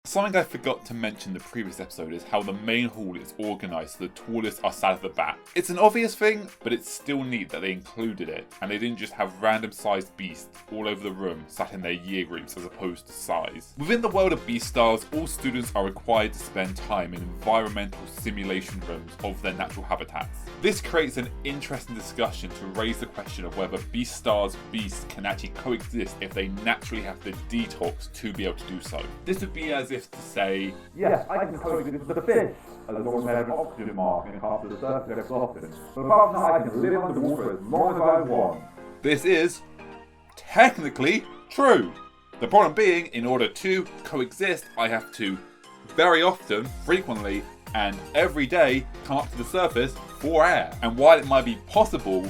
Something I forgot to mention in the previous episode is how the main hall is organised so the tallest are sat at the back. It's an obvious thing, but it's still neat that they included it, and they didn't just have random sized beasts all over the room sat in their year groups as opposed to size. Within the world of Beastars, all students are required to spend time in environmental simulation rooms of their natural habitats. This creates an interesting discussion to raise the question of whether Beastars beasts can actually coexist if they naturally have to detox to be able to do so. This would be as if to say, yes, I can coexist with a fish, as long as I have an oxygen mask and half the surface gets softened. But apart from that, I can live underwater as long as I want. This is technically true. The problem being, in order to coexist, I have to very often, frequently, and every day come up to the surface for air. And while it might be possible,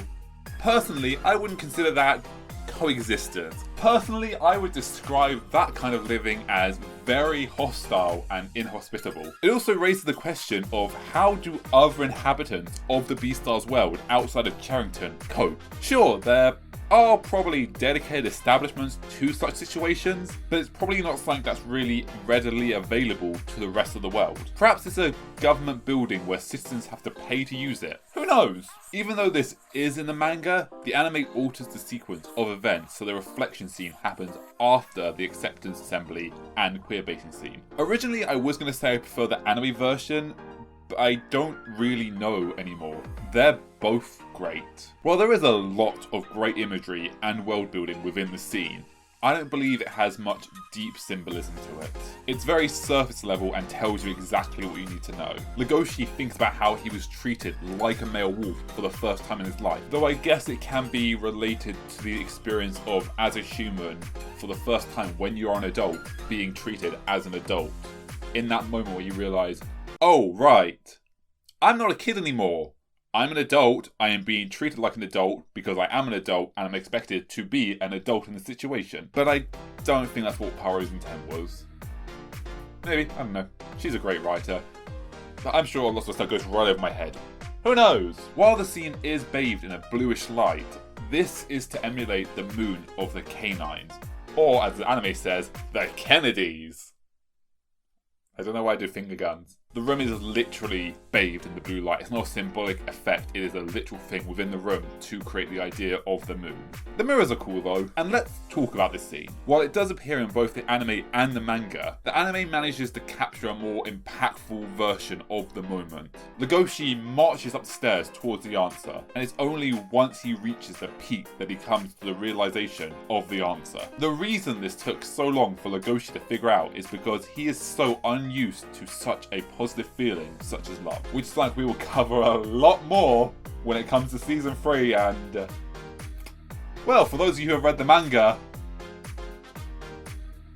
personally, I wouldn't consider that coexistence. Personally, I would describe that kind of living as very hostile and inhospitable. It also raises the question of how do other inhabitants of the Beastars world outside of Charrington cope? Sure, there are probably dedicated establishments to such situations, but it's probably not something that's really readily available to the rest of the world. Perhaps it's a government building where citizens have to pay to use it. Who knows? Even though this is in the manga, the anime alters the sequence of events so the reflection scene happens after the acceptance assembly and queerbaiting scene. Originally, I was going to say I prefer the anime version, but I don't really know anymore. They're both great. While there is a lot of great imagery and world building within the scene, I don't believe it has much deep symbolism to it. It's very surface level and tells you exactly what you need to know. Legoshi thinks about how he was treated like a male wolf for the first time in his life, though I guess it can be related to the experience of, as a human, for the first time when you're an adult, being treated as an adult. In that moment where you realise, oh right, I'm not a kid anymore. I'm an adult, I am being treated like an adult because I am an adult and I'm expected to be an adult in the situation. But I don't think that's what Paru's intent was. Maybe, I don't know. She's a great writer. But I'm sure lots of stuff goes right over my head. Who knows? While the scene is bathed in a bluish light, this is to emulate the moon of the canines. Or, as the anime says, the Kennedys. I don't know why I do finger guns. The room is literally bathed in the blue light. It's not a symbolic effect, it is a literal thing within the room to create the idea of the moon. The mirrors are cool though, and let's talk about this scene. While it does appear in both the anime and the manga, the anime manages to capture a more impactful version of the moment. Legoshi marches up the stairs towards the answer, and it's only once he reaches the peak that he comes to the realization of the answer. The reason this took so long for Legoshi to figure out is because he is so unused to such a positive feeling such as love, which is like we will cover a lot more when it comes to season 3 and well, for those of you who have read the manga.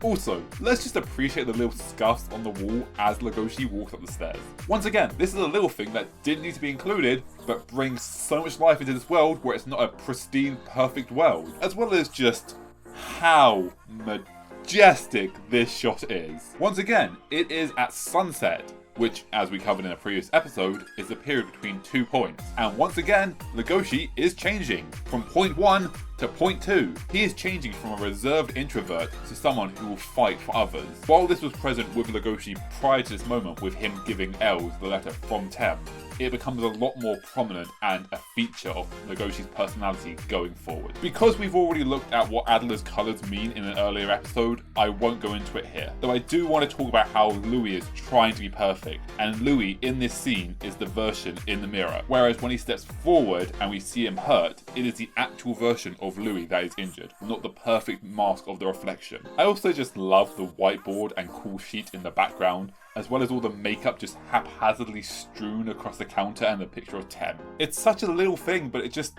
Also, let's just appreciate the little scuffs on the wall as Legoshi walks up the stairs. Once again, this is a little thing that didn't need to be included, but brings so much life into this world where it's not a pristine, perfect world, as well as just how majestic this shot is. Once again, it is at sunset, which, as we covered in a previous episode, is the period between 2 points. And once again, Legoshi is changing from point 1 to point 2. He is changing from a reserved introvert to someone who will fight for others. While this was present with Legoshi prior to this moment with him giving Els the letter from Tem, it becomes a lot more prominent and a feature of Legoshi's personality going forward. Because we've already looked at what Adler's colours mean in an earlier episode, I won't go into it here. Though I do want to talk about how Louis is trying to be perfect, and Louis in this scene is the version in the mirror. Whereas when he steps forward and we see him hurt, it is the actual version of Louis that is injured, not the perfect mask of the reflection. I also just love the whiteboard and cool sheet in the background, as well as all the makeup just haphazardly strewn across the counter and the picture of Tem. It's such a little thing, but it just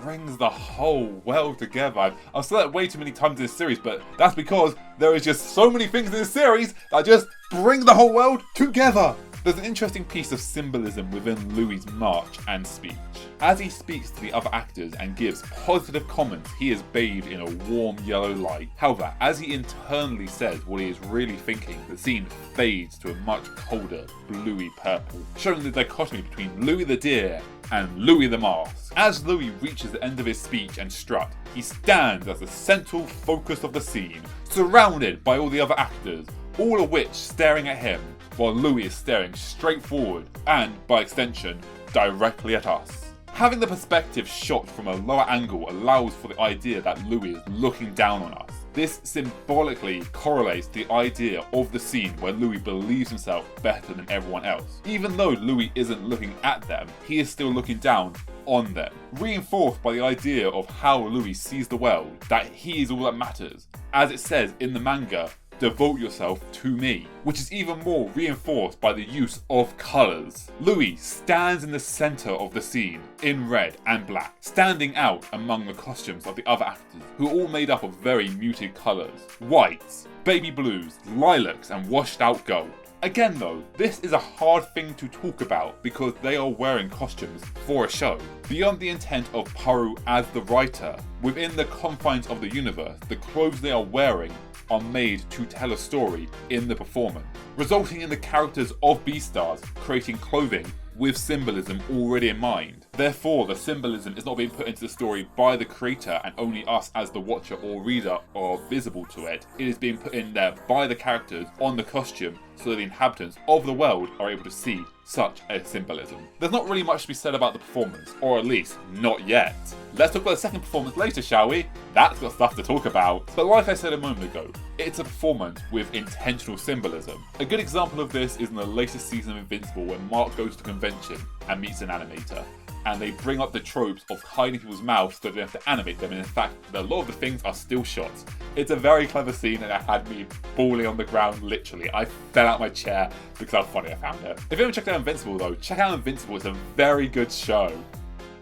brings the whole world together. I've said that way too many times in this series, but that's because there is just so many things in this series that just bring the whole world together. There's an interesting piece of symbolism within Louis' march and speech. As he speaks to the other actors and gives positive comments, he is bathed in a warm yellow light. However, as he internally says what he is really thinking, the scene fades to a much colder bluey purple, showing the dichotomy between Louis the deer and Louis the mask. As Louis reaches the end of his speech and strut, he stands as the central focus of the scene, surrounded by all the other actors, all of which staring at him, while Louis is staring straight forward and, by extension, directly at us. Having the perspective shot from a lower angle allows for the idea that Louis is looking down on us. This symbolically correlates the idea of the scene where Louis believes himself better than everyone else. Even though Louis isn't looking at them, he is still looking down on them, reinforced by the idea of how Louis sees the world, that he is all that matters. As it says in the manga, devote yourself to me, which is even more reinforced by the use of colours. Louis stands in the centre of the scene, in red and black, standing out among the costumes of the other actors, who are all made up of very muted colours. Whites, baby blues, lilacs and washed out gold. Again though, this is a hard thing to talk about because they are wearing costumes for a show. Beyond the intent of Paru as the writer, within the confines of the universe, the clothes they are wearing are made to tell a story in the performance, resulting in the characters of Beastars creating clothing with symbolism already in mind. Therefore, the symbolism is not being put into the story by the creator and only us as the watcher or reader are visible to it. It is being put in there by the characters on the costume so that the inhabitants of the world are able to see such a symbolism. There's not really much to be said about the performance, or at least not yet. Let's talk about the second performance later, shall we? That's got stuff to talk about. But like I said a moment ago, it's a performance with intentional symbolism. A good example of this is in the latest season of Invincible when Mark goes to a convention and meets an animator, and they bring up the tropes of hiding people's mouths so they don't have to animate them, and in fact, a lot of the things are still shots. It's a very clever scene and it had me bawling on the ground, literally. I fell out my chair because how funny I found it. If you haven't checked out Invincible though, check out Invincible, it's a very good show.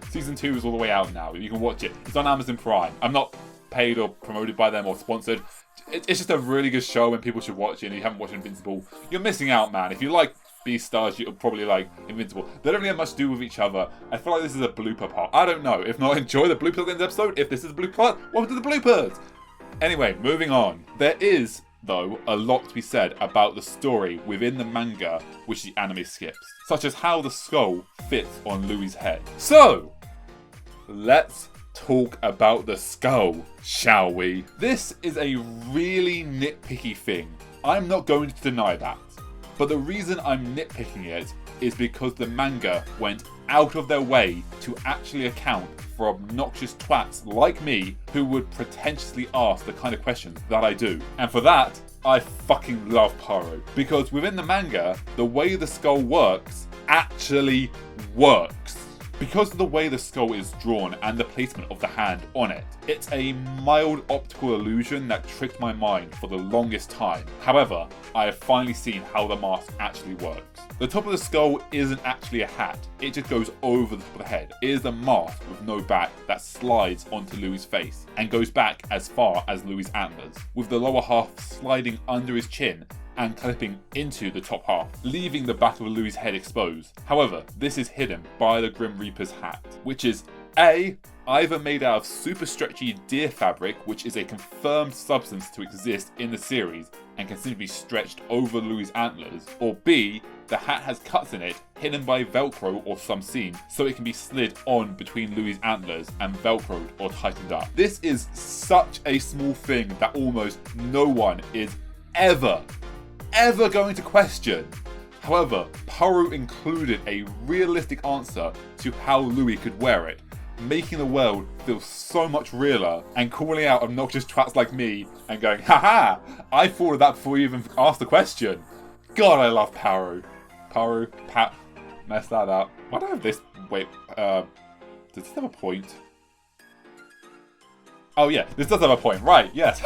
Season 2 is all the way out now, you can watch it. It's on Amazon Prime. I'm not paid or promoted by them or sponsored. It's just a really good show and people should watch it, and if you haven't watched Invincible, you're missing out, man. If you like Beastars, you'll probably like Invincible. They don't really have much to do with each other. I feel like this is a blooper part. I don't know. If not, enjoy the bloopers at the end of the episode. If this is a blooper part, welcome to the bloopers. Anyway, moving on. There is, though, a lot to be said about the story within the manga which the anime skips, such as how the skull fits on Louis' head. So, let's talk about the skull, shall we? This is a really nitpicky thing. I'm not going to deny that. But the reason I'm nitpicking it is because the manga went out of their way to actually account for obnoxious twats like me who would pretentiously ask the kind of questions that I do. And for that, I fucking love Paru. Because within the manga, the way the skull works actually works. Because of the way the skull is drawn and the placement of the hand on it, it's a mild optical illusion that tricked my mind for the longest time. However, I have finally seen how the mask actually works. The top of the skull isn't actually a hat, it just goes over the top of the head. It is a mask with no back that slides onto Louis' face and goes back as far as Louis' antlers, with the lower half sliding under his chin and clipping into the top half, leaving the back of Louis' head exposed. However, this is hidden by the Grim Reaper's hat, which is A, either made out of super stretchy deer fabric, which is a confirmed substance to exist in the series and can simply be stretched over Louis' antlers, or B, the hat has cuts in it hidden by Velcro or some seam, so it can be slid on between Louis' antlers and Velcroed or tightened up. This is such a small thing that almost no one is ever going to question. However, Paru included a realistic answer to how Louis could wear it, making the world feel so much realer and calling out obnoxious twats like me and going, haha, I thought of that before you even asked the question. God, I love Paru. Messed that up. Why do I have this? Wait, does this have a point? Oh yeah, this does have a point, right, yes.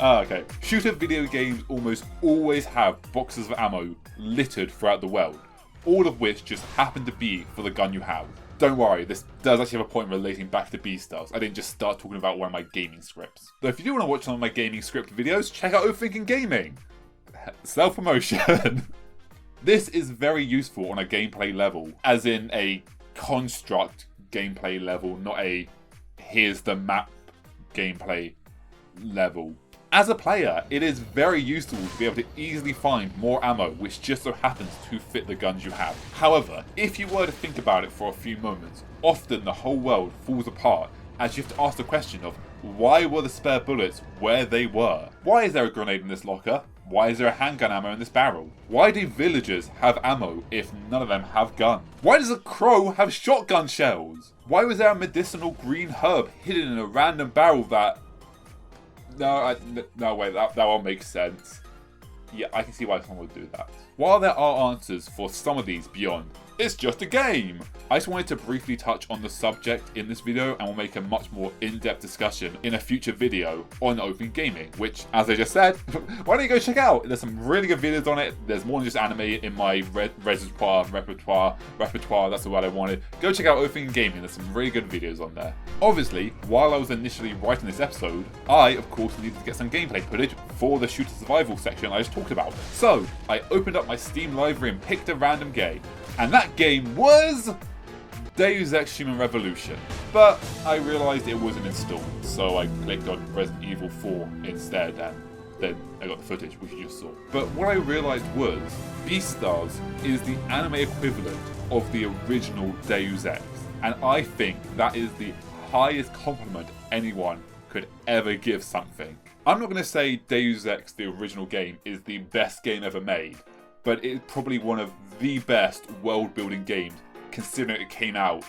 Okay. Shooter video games almost always have boxes of ammo littered throughout the world, all of which just happen to be for the gun you have. Don't worry, this does actually have a point relating back to Beastars. I didn't just start talking about one of my gaming scripts. Though if you do want to watch some of my gaming script videos, check out Overthinking Gaming. Self-promotion. This is very useful on a gameplay level, as in a construct gameplay level, not a here's the map gameplay level. As a player, it is very useful to be able to easily find more ammo which just so happens to fit the guns you have. However, if you were to think about it for a few moments, often the whole world falls apart as you have to ask the question of why were the spare bullets where they were? Why is there a grenade in this locker? Why is there a handgun ammo in this barrel? Why do villagers have ammo if none of them have guns? Why does a crow have shotgun shells? Why was there a medicinal green herb hidden in a random barrel that... No, wait, that one makes sense. Yeah, I can see why someone would do that. While there are answers for some of these beyond, it's just a game! I just wanted to briefly touch on the subject in this video, and we'll make a much more in-depth discussion in a future video on Overthinking Gaming, which, as I just said, why don't you go check out? There's some really good videos on it. There's more than just anime in my repertoire, that's the word I wanted. Go check out Overthinking Gaming, there's some really good videos on there. Obviously, while I was initially writing this episode, I, of course, needed to get some gameplay footage for the shooter survival section I just talked about. So, I opened up my Steam library and picked a random game. And that game was Deus Ex Human Revolution. But I realised it wasn't installed, so I clicked on Resident Evil 4 instead, and then I got the footage, which you just saw. But what I realised was, Beastars is the anime equivalent of the original Deus Ex. And I think that is the highest compliment anyone could ever give something. I'm not going to say Deus Ex, the original game, is the best game ever made, but it's probably one of the best world-building games, considering it came out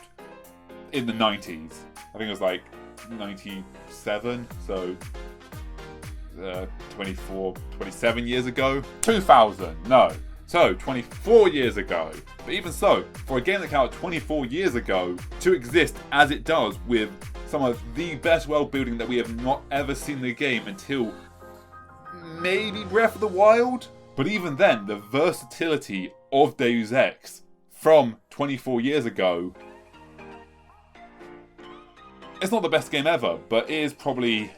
in the 90s. I think it was like 97, so 27 years ago? 2000, no. So, 24 years ago. But even so, for a game that came out 24 years ago, to exist as it does with some of the best world building that we have not ever seen in the game until maybe Breath of the Wild? But even then, the versatility of Deus Ex from 24 years ago, it's not the best game ever, but it is probably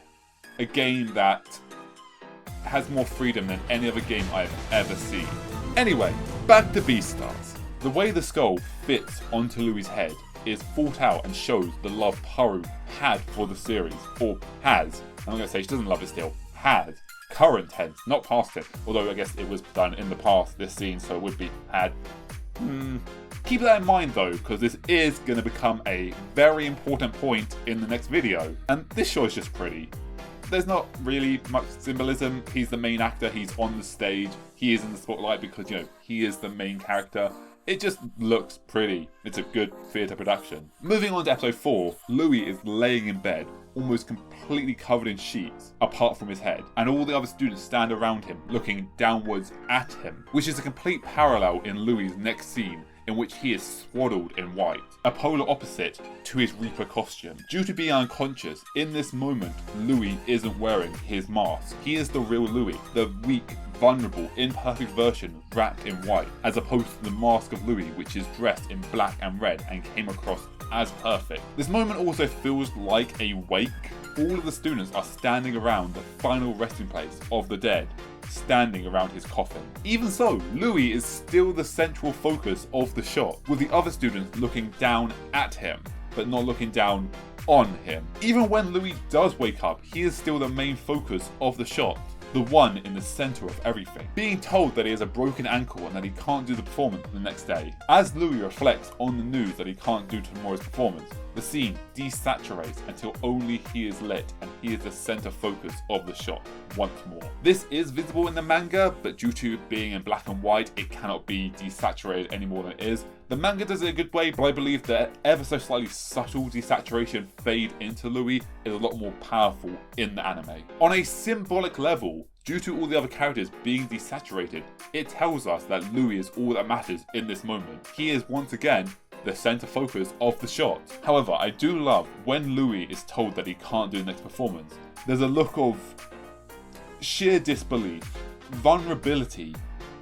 a game that has more freedom than any other game I've ever seen. Anyway, back to Beastars. The way the skull fits onto Louie's head is thought out and shows the love Paru had for the series, or has. I'm not going to say she doesn't love it still, has. Current tense, not past tense, although I guess it was done in the past, this scene, so it would be had. Keep that in mind though, because this is going to become a very important point in the next video, and this show is just pretty. There's not really much symbolism. He's the main actor, he's on the stage, he is in the spotlight because, you know, he is the main character. It just looks pretty. It's a good theatre production. Moving on to episode 4, Louis is laying in bed, almost completely covered in sheets, apart from his head, and all the other students stand around him, looking downwards at him, which is a complete parallel in Louis' next scene, in which he is swaddled in white, a polar opposite to his Reaper costume. Due to being unconscious, in this moment, Louis isn't wearing his mask. He is the real Louis, the weak, vulnerable, imperfect version wrapped in white, as opposed to the mask of Louis, which is dressed in black and red and came across as perfect. This moment also feels like a wake. All of the students are standing around the final resting place of the dead, standing around his coffin. Even so, Louis is still the central focus of the shot, with the other students looking down at him, but not looking down on him. Even when Louis does wake up, he is still the main focus of the shot, the one in the center of everything, being told that he has a broken ankle and that he can't do the performance the next day. As Louis reflects on the news that he can't do tomorrow's performance, the scene desaturates until only he is lit and he is the center focus of the shot once more. This is visible in the manga, but due to being in black and white, it cannot be desaturated any more than it is. The manga does it a good way, but I believe that ever so slightly subtle desaturation fade into Louis is a lot more powerful in the anime. On a symbolic level, due to all the other characters being desaturated, it tells us that Louis is all that matters in this moment. He is once again the center focus of the shot. However, I do love when Louis is told that he can't do the next performance. There's a look of sheer disbelief, vulnerability,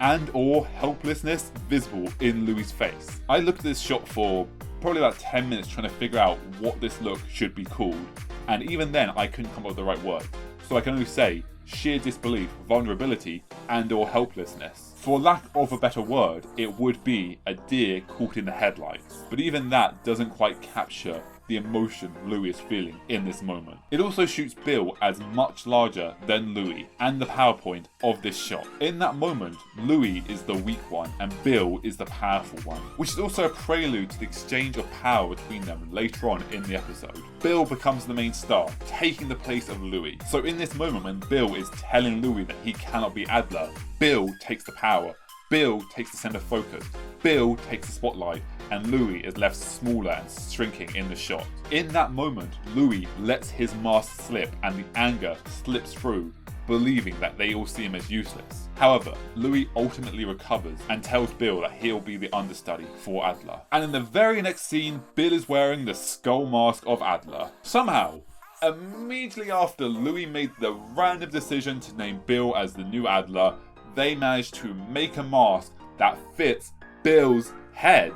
and or helplessness visible in Louis' face. I looked at this shot for probably about 10 minutes trying to figure out what this look should be called, and even then I couldn't come up with the right word. So I can only say sheer disbelief, vulnerability, and or helplessness. For lack of a better word, it would be a deer caught in the headlights. But even that doesn't quite capture the emotion Louis is feeling in this moment. It also shoots Bill as much larger than Louis and the PowerPoint of this shot. In that moment, Louis is the weak one and Bill is the powerful one, which is also a prelude to the exchange of power between them later on in the episode. Bill becomes the main star, taking the place of Louis. So in this moment when Bill is telling Louis that he cannot be Adler, Bill takes the power, Bill takes the center focus, Bill takes the spotlight, and Louis is left smaller and shrinking in the shot. In that moment, Louis lets his mask slip and the anger slips through, believing that they all see him as useless. However, Louis ultimately recovers and tells Bill that he'll be the understudy for Adler. And in the very next scene, Bill is wearing the skull mask of Adler. Somehow, immediately after Louis made the random decision to name Bill as the new Adler, they managed to make a mask that fits Bill's head.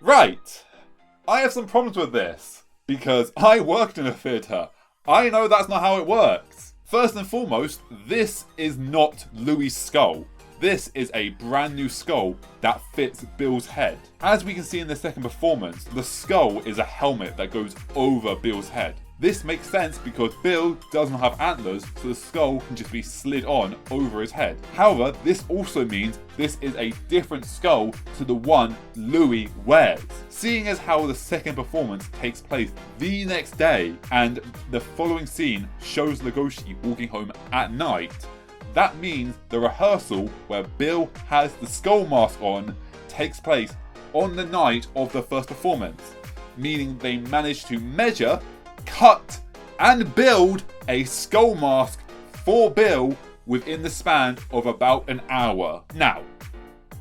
Right, I have some problems with this, because I worked in a theatre. I know that's not how it works. First and foremost, this is not Louis' skull. This is a brand new skull that fits Bill's head. As we can see in the second performance, the skull is a helmet that goes over Bill's head. This makes sense because Bill doesn't have antlers, so the skull can just be slid on over his head. However, this also means this is a different skull to the one Louis wears. Seeing as how the second performance takes place the next day, and the following scene shows Legoshi walking home at night, that means the rehearsal where Bill has the skull mask on takes place on the night of the first performance, meaning they managed to measure, cut and build a skull mask for Bill within the span of about an hour. Now,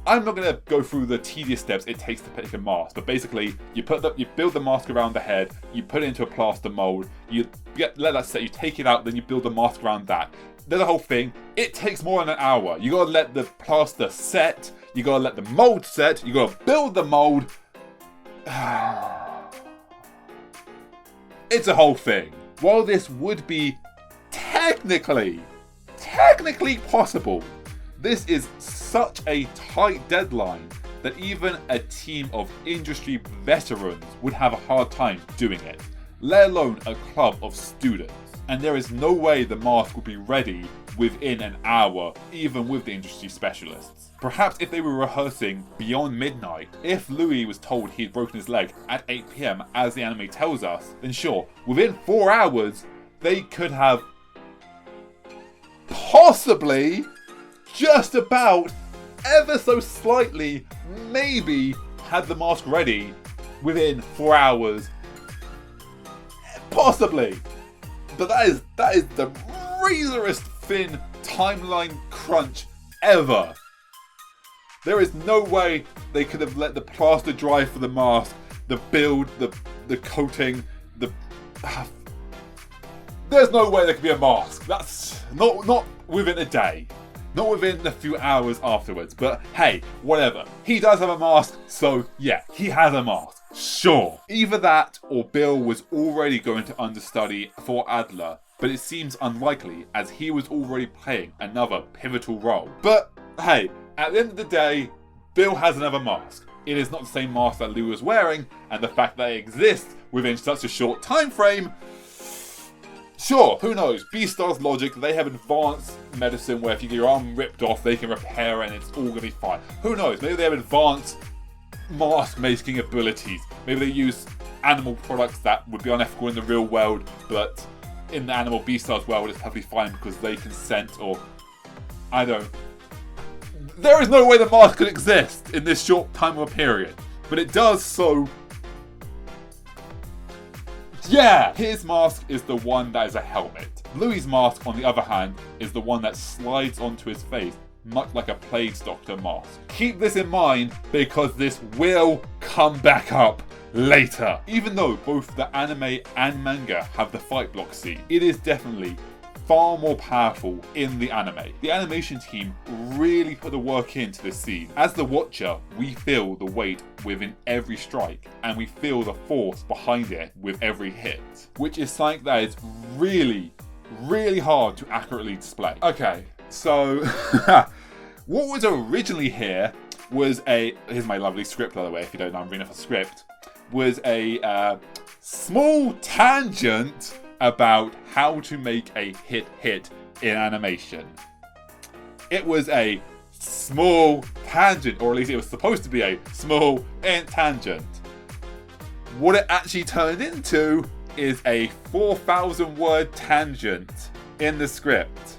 I'm not going to go through the tedious steps it takes to pick a mask, but basically you build the mask around the head, you put it into a plaster mold, let that set, you take it out, then you build the mask around that. There's a whole thing. It takes more than an hour. You got to let the plaster set, you got to let the mold set, you got to build the mold. It's a whole thing. While this would be technically possible, this is such a tight deadline that even a team of industry veterans would have a hard time doing it, let alone a club of students. And there is no way the mask would be ready within an hour, even with the industry specialists. Perhaps if they were rehearsing beyond midnight, if Louis was told he'd broken his leg at 8 PM as the anime tells us, then sure, within 4 hours, they could have possibly, just about, ever so slightly, maybe had the mask ready within 4 hours. Possibly. But that is the razorest thin timeline crunch ever. There is no way they could have let the plaster dry for the mask, the build, the coating, there's no way there could be a mask. That's not within a day. Not within a few hours afterwards. But hey, whatever. He does have a mask, so yeah, he has a mask. Sure. Either that or Bill was already going to understudy for Adler, but it seems unlikely as he was already playing another pivotal role. But hey, at the end of the day, Bill has another mask. It is not the same mask that Lou was wearing, and the fact that it exists within such a short time frame, sure, who knows? Beastars logic, they have advanced medicine where if you get your arm ripped off, they can repair and it's all going to be fine. Who knows? Maybe they have advanced mask making abilities. Maybe they use animal products that would be unethical in the real world, but in the animal Beastars world it's perfectly fine because they can scent, or I don't. There is no way the mask could exist in this short time of a period, but it does, so yeah, his mask is the one that is a helmet. Louis' mask, on the other hand, is the one that slides onto his face, much like a plague doctor mask. Keep this in mind because this will come back up later. Even though both the anime and manga have the fight block scene, it is definitely far more powerful in the anime. The animation team really put the work into this scene. As the watcher, we feel the weight within every strike, and we feel the force behind it with every hit, which is something that is really, really hard to accurately display. Okay, so what was originally here was here's my lovely script, by the way, if you don't know I'm reading off a script, was a small tangent about how to make a hit in animation. It was a small tangent, or at least it was supposed to be a small tangent. What it actually turned into is a 4,000 word tangent in the script.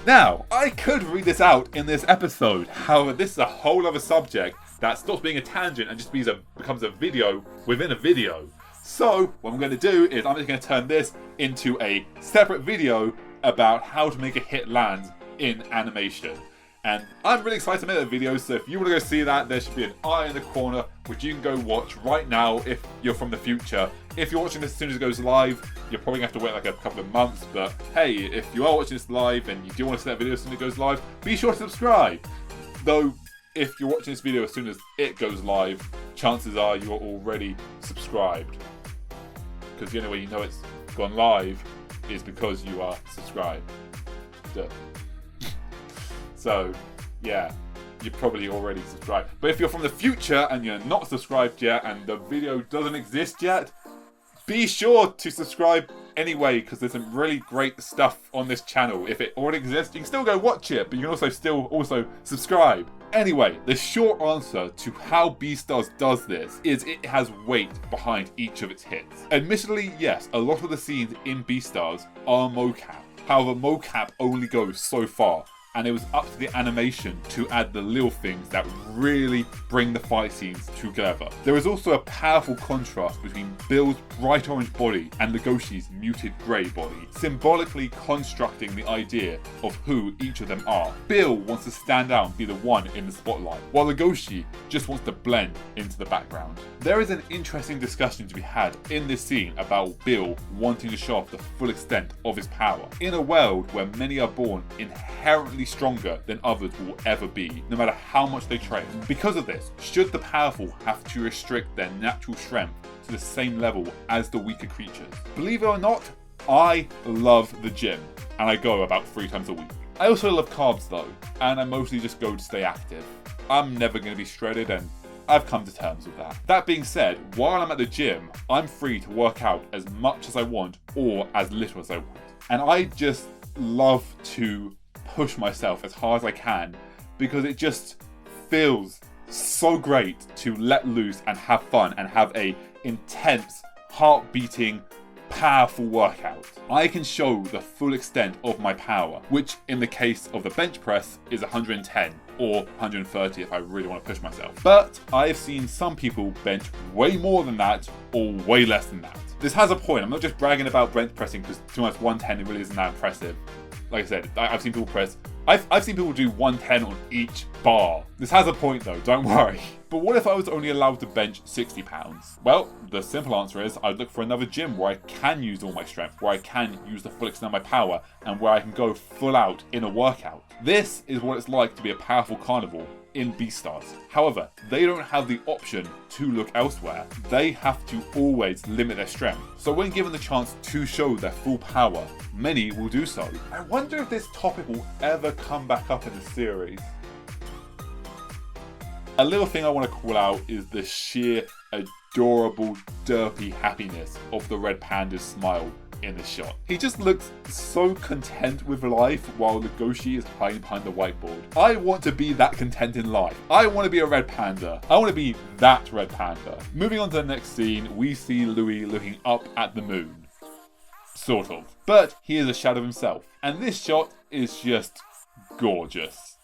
Now, I could read this out in this episode, however, this is a whole other subject that stops being a tangent and just becomes a video within a video. So, what I'm going to do is I'm just going to turn this into a separate video about how to make a hit land in animation. And I'm really excited to make that video, so if you want to go see that, there should be an eye in the corner, which you can go watch right now if you're from the future. If you're watching this as soon as it goes live, you're probably going to have to wait like a couple of months, but hey, if you are watching this live and you do want to see that video as soon as it goes live, be sure to subscribe. Though, if you're watching this video as soon as it goes live, chances are you're already subscribed. Because the only way you know it's gone live is because you are subscribed. Duh. So, yeah, you're probably already subscribed. But if you're from the future and you're not subscribed yet and the video doesn't exist yet, be sure to subscribe anyway, because there's some really great stuff on this channel. If it already exists, you can still go watch it, but you can also subscribe. Anyway, the short answer to how Beastars does this is it has weight behind each of its hits. Admittedly, yes, a lot of the scenes in Beastars are mocap. However, mocap only goes so far, and it was up to the animation to add the little things that really bring the fight scenes together. There is also a powerful contrast between Bill's bright orange body and Legoshi's muted grey body, symbolically constructing the idea of who each of them are. Bill wants to stand out and be the one in the spotlight, while Legoshi just wants to blend into the background. There is an interesting discussion to be had in this scene about Bill wanting to show off the full extent of his power, in a world where many are born inherently stronger than others will ever be, no matter how much they train. Because of this, should the powerful have to restrict their natural strength to the same level as the weaker creatures? Believe it or not, I love the gym, and I go about 3 times a week. I also love carbs though, and I mostly just go to stay active. I'm never going to be shredded, and I've come to terms with that. That being said, while I'm at the gym, I'm free to work out as much as I want or as little as I want. And I just love to push myself as hard as I can, because it just feels so great to let loose and have fun and have a intense, heart-beating, powerful workout. I can show the full extent of my power, which in the case of the bench press is 110 or 130 if I really want to push myself. But I've seen some people bench way more than that or way less than that. This has a point. I'm not just bragging about bench pressing because to us 110 it really isn't that impressive. Like I said, I've seen people press. I've seen people do 110 on each bar. This has a point though, don't worry. But what if I was only allowed to bench 60 pounds? Well, the simple answer is I'd look for another gym where I can use all my strength, where I can use the full extent of my power, and where I can go full out in a workout. This is what it's like to be a powerful carnivore in Beastars. However, they don't have the option to look elsewhere. They have to always limit their strength. So when given the chance to show their full power, many will do so. I wonder if this topic will ever come back up in the series. A little thing I want to call out is the sheer adorable derpy happiness of the red panda's smile in the shot. He just looks so content with life while Legoshi is hiding behind the whiteboard. I want to be that content in life. I want to be a red panda. I want to be that red panda. Moving on to the next scene, we see Louis looking up at the moon. Sort of. But he is a shadow himself. And this shot is just gorgeous.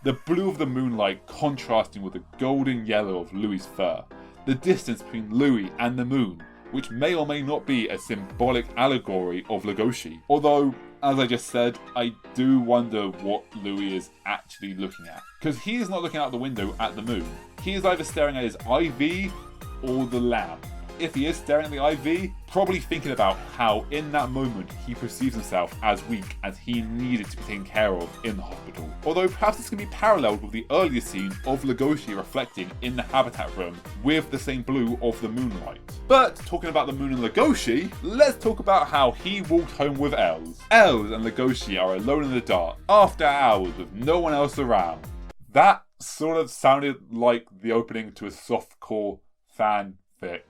The blue of the moonlight contrasting with the golden yellow of Louis' fur. The distance between Louis and the moon, which may or may not be a symbolic allegory of Legoshi. Although, as I just said, I do wonder what Louis is actually looking at. Because he is not looking out the window at the moon. He is either staring at his IV or the lamp. If he is staring at the IV, probably thinking about how in that moment he perceives himself as weak as he needed to be taken care of in the hospital. Although perhaps this can be paralleled with the earlier scene of Legoshi reflecting in the habitat room with the same blue of the moonlight. But talking about the moon and Legoshi, let's talk about how he walked home with Els. Els and Legoshi are alone in the dark after hours with no one else around. That sort of sounded like the opening to a softcore fanfic.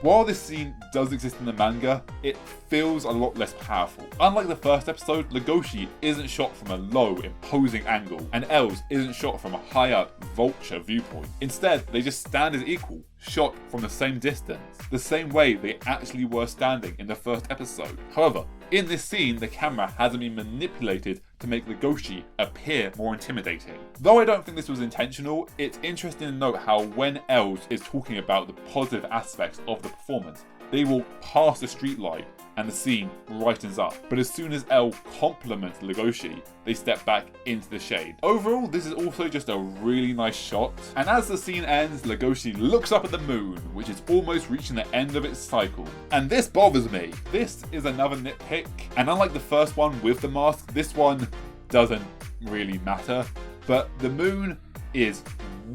While this scene does exist in the manga, it feels a lot less powerful. Unlike the first episode, Legoshi isn't shot from a low, imposing angle, and Els isn't shot from a high-up, vulture viewpoint. Instead, they just stand as equal, shot from the same distance, the same way they actually were standing in the first episode. However, in this scene, the camera hasn't been manipulated to make Legoshi appear more intimidating. Though I don't think this was intentional, it's interesting to note how when Els is talking about the positive aspects of the performance, they walk past the streetlight and the scene brightens up. But as soon as El compliments Legoshi, they step back into the shade. Overall, this is also just a really nice shot. And as the scene ends, Legoshi looks up at the moon, which is almost reaching the end of its cycle. And this bothers me. This is another nitpick. And unlike the first one with the mask, this one doesn't really matter. But the moon is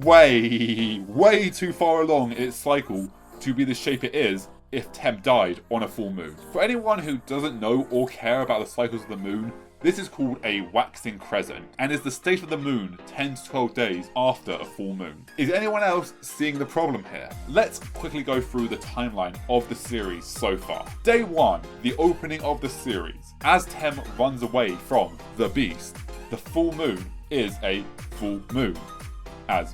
way too far along its cycle to be the shape it is if Tem died on a full moon. For anyone who doesn't know or care about the cycles of the moon, this is called a waxing crescent and is the state of the moon 10 to 12 days after a full moon. Is anyone else seeing the problem here? Let's quickly go through the timeline of the series so far. Day 1, the opening of the series. As Tem runs away from the Beast, the full moon is a full moon, as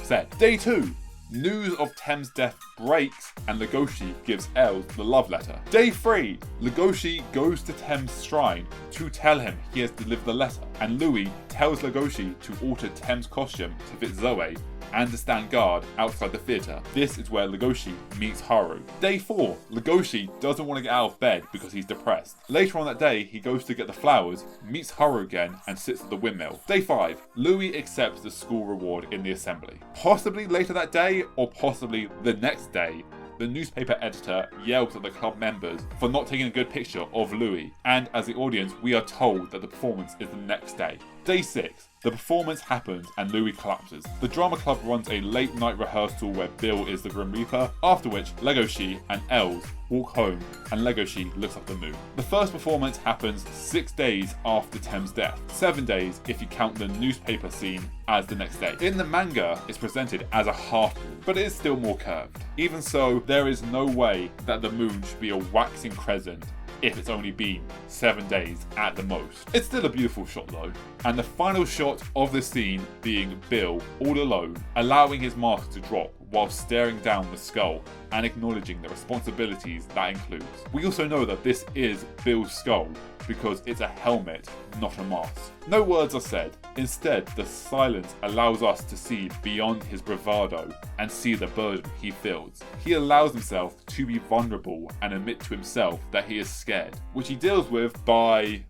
said. Day 2, news of Tem's death breaks and Legoshi gives Els the love letter. Day 3, Legoshi goes to Tem's shrine to tell him he has delivered the letter, and Louis tells Legoshi to alter Tem's costume to fit Zoe and to stand guard outside the theatre. This is where Legoshi meets Haru. Day 4, Legoshi doesn't want to get out of bed because he's depressed. Later on that day, he goes to get the flowers, meets Haru again, and sits at the windmill. Day 5, Louis accepts the school reward in the assembly. Possibly later that day, or possibly the next day, the newspaper editor yells at the club members for not taking a good picture of Louis, and as the audience, we are told that the performance is the next day. Day 6, the performance happens and Louis collapses. The drama club runs a late night rehearsal where Bill is the Grim Reaper, after which Legoshi and Els walk home and Legoshi looks up the moon. The first performance happens 6 days after Tem's death, 7 days if you count the newspaper scene as the next day. In the manga, it's presented as a half moon, but it is still more curved. Even so, there is no way that the moon should be a waxing crescent if it's only been 7 days at the most. It's still a beautiful shot though. And the final shot of the scene being Bill all alone, allowing his mask to drop while staring down the skull and acknowledging the responsibilities that includes. We also know that this is Bill's skull because it's a helmet, not a mask. No words are said. Instead, the silence allows us to see beyond his bravado and see the burden he feels. He allows himself to be vulnerable and admit to himself that he is scared, which he deals with by,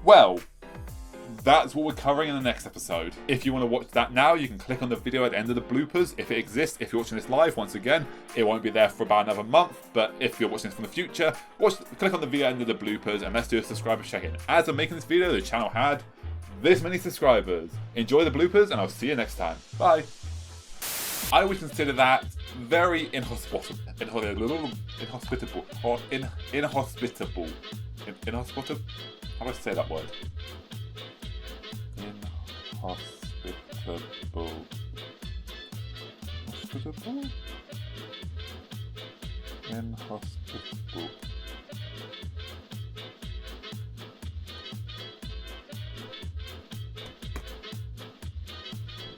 well, that's what we're covering in the next episode. If you want to watch that now, you can click on the video at the end of the bloopers if it exists. If you're watching this live, once again, it won't be there for about another month, but if you're watching this from the future, click on the video at the end of the bloopers and let's do a subscriber check-in. As I'm making this video, the channel had this many subscribers. Enjoy the bloopers and I'll see you next time. Bye. I would consider that very inhospitable. How do I say that word? Inhospitable. Inhospitable.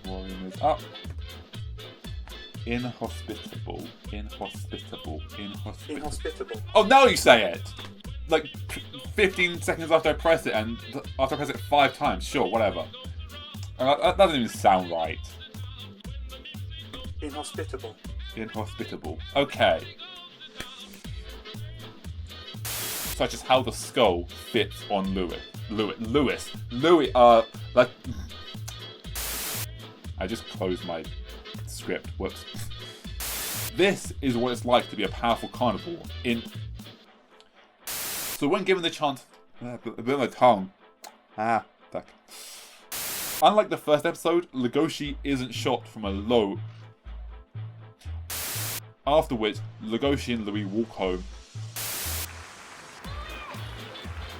Volume is up. Inhospitable. Oh, now you say it! Like 15 seconds after I press it, and after I press it 5 times. Sure, whatever. That doesn't even sound right. Inhospitable. Okay. Such as how the skull fits on Louis. Like. I just closed my script. Whoops. This is what it's like to be a powerful carnivore So when given the chance, a bit of my tongue. Fuck. Unlike the first episode, Legoshi isn't shot from a low. After which, Legoshi and Louis walk home